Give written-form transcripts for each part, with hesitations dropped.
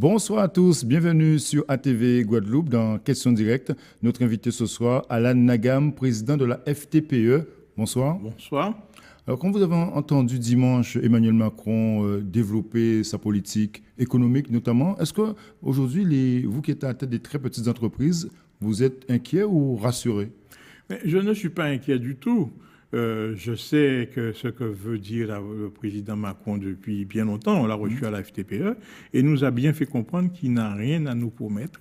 Bonsoir à tous, bienvenue sur ATV Guadeloupe dans Question Directe. Notre invité ce soir, Alan Nagam, président de la FTPE. Bonsoir. Bonsoir. Alors, quand vous avez entendu dimanche Emmanuel Macron développer sa politique économique notamment, est-ce que aujourd'hui, vous qui êtes à la tête des très petites entreprises, vous êtes inquiet ou rassuré? Mais je ne suis pas inquiet du tout. Je sais que ce que veut dire le président Macron depuis bien longtemps, on l'a reçu à la FTPE, et nous a bien fait comprendre qu'il n'a rien à nous promettre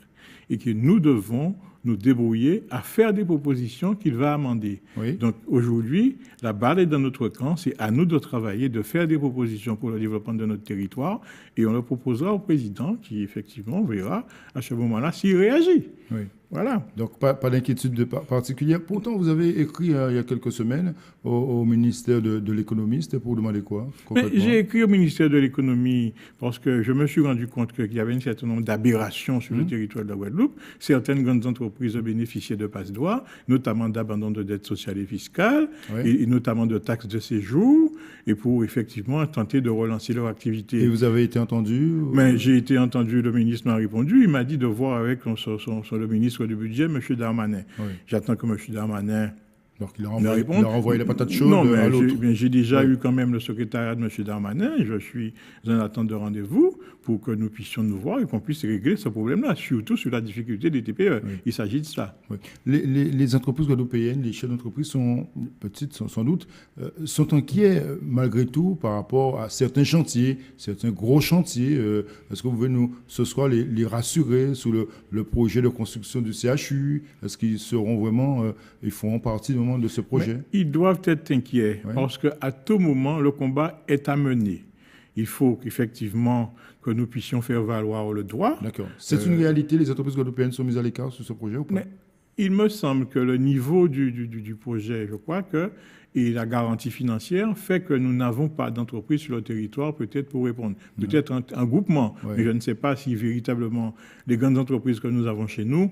et que nous devons nous débrouiller à faire des propositions qu'il va amender. Oui. Donc aujourd'hui, la balle est dans notre camp, c'est à nous de travailler, de faire des propositions pour le développement de notre territoire, et on le proposera au président qui effectivement verra à ce moment-là s'il réagit. Oui. Voilà. Donc, pas d'inquiétude particulière. Pourtant, vous avez écrit il y a quelques semaines au ministère de l'économie. C'était pour demander quoi, concrètement? J'ai écrit au ministère de l'économie parce que je me suis rendu compte qu'il y avait un certain nombre d'aberrations sur le territoire de la Guadeloupe. Certaines grandes entreprises bénéficiaient de passe-droits, notamment d'abandon de dettes sociales et fiscales, et notamment de taxes de séjour, et pour effectivement tenter de relancer leur activité. Et vous avez été entendu? Mais j'ai été entendu, le ministre m'a répondu. Il m'a dit de voir avec le ministre du budget, M. Darmanin. Oui. J'attends que M. Darmanin... Alors qu'il a renvoyé la patate chaude non, à l'autre. mais j'ai déjà eu quand même le secrétariat de M. Darmanin. Je suis en attente de rendez-vous pour que nous puissions nous voir et qu'on puisse régler ce problème-là, surtout sur la difficulté des TPE. Oui. Il s'agit de ça. Oui. Les entreprises guadeloupéennes, les chefs d'entreprise sont petites, sans doute, sont inquiets malgré tout par rapport à certains chantiers, certains gros chantiers. Est-ce que vous pouvez ce soir les rassurer sur le projet de construction du CHU? Est-ce qu'ils seront vraiment, ils feront partie de ce projet? Mais ils doivent être inquiets parce qu'à tout moment, le combat est à mener. Il faut qu'effectivement que nous puissions faire valoir le droit. D'accord. C'est une réalité, les entreprises guadeloupéennes sont mises à l'écart sur ce projet ou pas? Mais il me semble que le niveau du projet, je crois que, et la garantie financière fait que nous n'avons pas d'entreprise sur le territoire peut-être pour répondre. Peut-être un groupement, mais je ne sais pas si véritablement les grandes entreprises que nous avons chez nous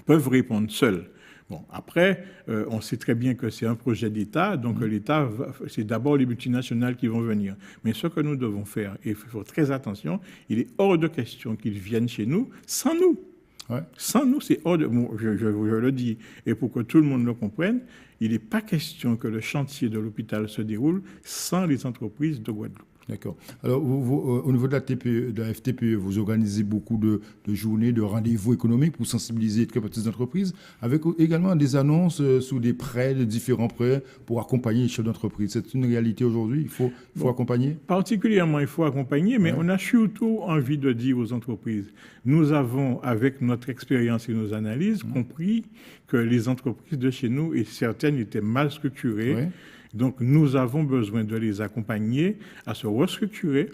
peuvent répondre seules. Bon, après, on sait très bien que c'est un projet d'État, donc l'État, c'est d'abord les multinationales qui vont venir. Mais ce que nous devons faire, et il faut très attention, il est hors de question qu'ils viennent chez nous sans nous. Ouais. Sans nous, c'est hors de... Bon, je le dis, et pour que tout le monde le comprenne, il n'est pas question que le chantier de l'hôpital se déroule sans les entreprises de Guadeloupe. D'accord. Alors, au niveau de la FTPE, vous organisez beaucoup de journées, de rendez-vous économiques pour sensibiliser les très petites entreprises, avec également des annonces sous des prêts, de différents prêts, pour accompagner les chefs d'entreprise. C'est une réalité aujourd'hui, il faut accompagner? Particulièrement, il faut accompagner, mais on a surtout envie de dire aux entreprises, nous avons, avec notre expérience et nos analyses, compris que les entreprises de chez nous, et certaines étaient mal structurées, donc, nous avons besoin de les accompagner à se restructurer,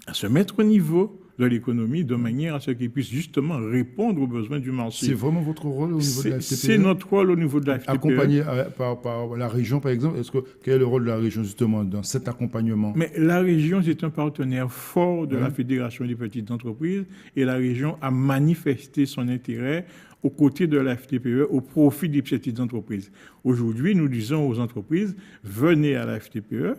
à se mettre au niveau de l'économie de manière à ce qu'ils puissent justement répondre aux besoins du marché. C'est vraiment votre rôle au niveau de la FTPE? C'est notre rôle au niveau de la FTPE. Accompagner par la région, par exemple. Quel est le rôle de la région justement dans cet accompagnement? Mais la région, c'est un partenaire fort de la Fédération des petites entreprises et la région a manifesté son intérêt aux côtés de la FTPE au profit des petites entreprises. Aujourd'hui, nous disons aux entreprises, venez à la FTPE,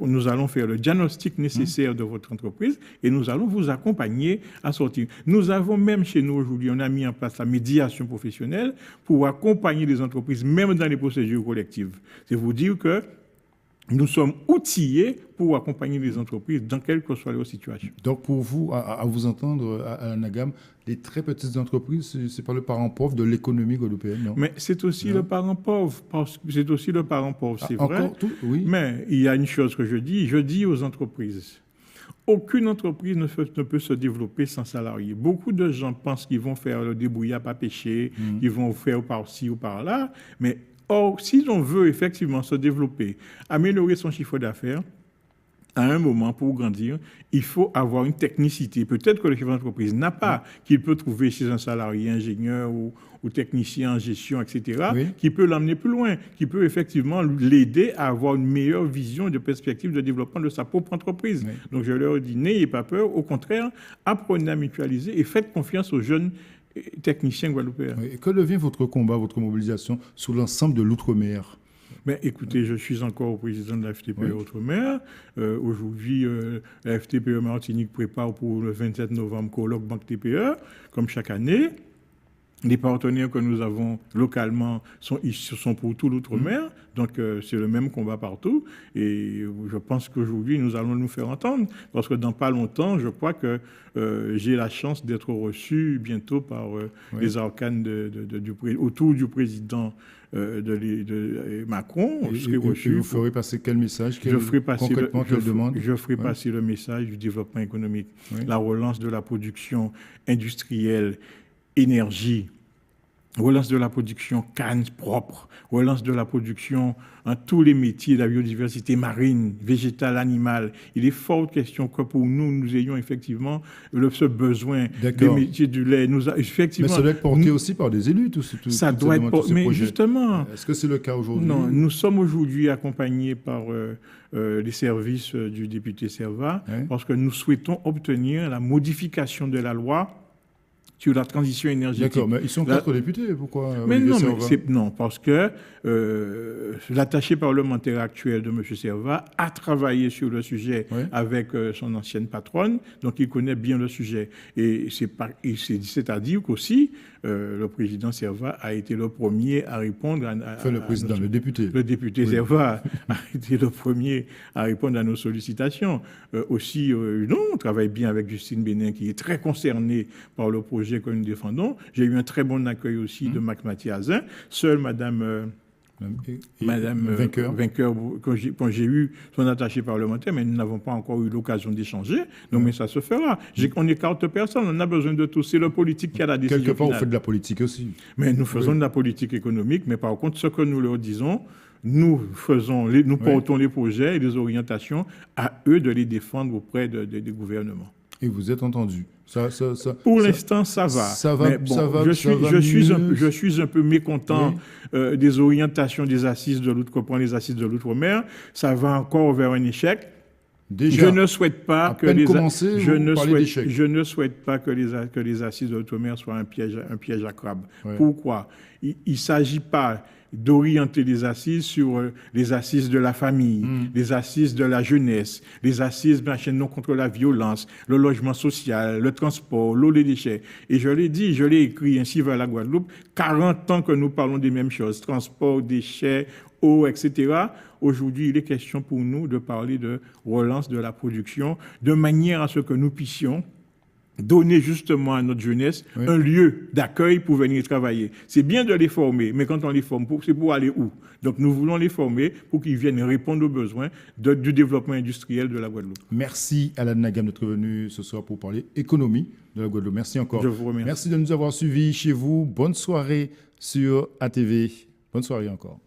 nous allons faire le diagnostic nécessaire de votre entreprise et nous allons vous accompagner à sortir. Nous avons même chez nous aujourd'hui, on a mis en place la médiation professionnelle pour accompagner les entreprises, même dans les procédures collectives. C'est vous dire que nous sommes outillés pour accompagner les entreprises dans quelle que soit leur situation. Donc, pour vous, à vous entendre, à Nagam, les très petites entreprises, c'est pas le parent pauvre de l'économie guadeloupéenne, non? Mais c'est aussi le parent pauvre, c'est aussi le parent pauvre, c'est vrai. Oui. Mais il y a une chose que je dis aux entreprises. Aucune entreprise ne peut se développer sans salariés. Beaucoup de gens pensent qu'ils vont faire le débrouillard pas pêcher, qu'ils vont faire par-ci ou par-là, mais or, si l'on veut effectivement se développer, améliorer son chiffre d'affaires, à un moment, pour grandir, il faut avoir une technicité. Peut-être que le chef d'entreprise n'a pas, qu'il peut trouver chez un salarié ingénieur ou technicien en gestion, etc., qui peut l'emmener plus loin, qui peut effectivement l'aider à avoir une meilleure vision de perspective de développement de sa propre entreprise. Donc, je leur dis, n'ayez pas peur, au contraire, apprenez à mutualiser et faites confiance aux jeunes techniciens guadeloupéens. Et que devient votre combat, votre mobilisation sur l'ensemble de l'outre-mer? Ben, écoutez, je suis encore président de la FTPE Outre-mer. Aujourd'hui, la FTPE Martinique prépare pour le 27 novembre colloque Banque TPE, comme chaque année. Les partenaires que nous avons localement sont pour tout l'outre-mer, donc c'est le même combat partout. Et je pense qu'aujourd'hui, nous allons nous faire entendre, parce que dans pas longtemps, je crois que j'ai la chance d'être reçu bientôt par les arcanes autour du président de Macron. Je serai reçu. Et vous ferez passer quel message? Je ferai passer le message du développement économique, la relance de la production industrielle, énergie, relance de la production canne propre, relance de la production en tous les métiers, la biodiversité marine, végétale, animale. Il est fort question que pour nous ayons effectivement ce besoin des métiers du lait. Mais ça doit être porté aussi par des élus, ça doit être porté. Mais justement... Est-ce que c'est le cas aujourd'hui? Non, nous sommes aujourd'hui accompagnés par les services du député Servat, parce que nous souhaitons obtenir la modification de la loi sur la transition énergétique. D'accord, mais ils sont 4 députés, pourquoi? Non, parce que l'attaché parlementaire actuel de M. Servat a travaillé sur le sujet avec son ancienne patronne, donc il connaît bien le sujet. Et c'est-à-dire qu'aussi, le président Servat a été le premier à répondre le député. Le député Servat a été le premier à répondre à nos sollicitations. On travaille bien avec Justine Bénin, qui est très concernée par le projet que nous défendons. J'ai eu un très bon accueil aussi de Mac Mathiazin. Seule Madame Vainqueur, quand j'ai eu son attaché parlementaire, mais nous n'avons pas encore eu l'occasion d'échanger. Donc, mais ça se fera. On n'écarte personne, on a besoin de tous. C'est le politique qui a la décision. Quelque part, vous faites de la politique aussi. Mais nous faisons de la politique économique, mais par contre, ce que nous leur disons, nous portons les projets et les orientations à eux de les défendre auprès des gouvernements. Et vous êtes entendu. Pour l'instant, ça va. Je suis un peu mécontent des orientations des assises de l'outre-mer, les assises de l'outre-mer. Ça va encore vers un échec. Déjà, je ne souhaite pas que les assises de l'outre-mer soient un piège à crabe. Pourquoi? Il ne s'agit pas d'orienter les assises sur les assises de la famille, les assises de la jeunesse, les assises non contre la violence, le logement social, le transport, l'eau, les déchets. Et je l'ai dit, je l'ai écrit ainsi vers la Guadeloupe, 40 ans que nous parlons des mêmes choses, transport, déchets, eau, etc. Aujourd'hui, il est question pour nous de parler de relance de la production, de manière à ce que nous puissions donner justement à notre jeunesse un lieu d'accueil pour venir travailler. C'est bien de les former, mais quand on les forme, c'est pour aller où? Donc nous voulons les former pour qu'ils viennent répondre aux besoins du développement industriel de la Guadeloupe. Merci Alan Nagam d'être venu ce soir pour parler économie de la Guadeloupe. Merci encore. Je vous remercie. Merci de nous avoir suivis chez vous. Bonne soirée sur ATV. Bonne soirée encore.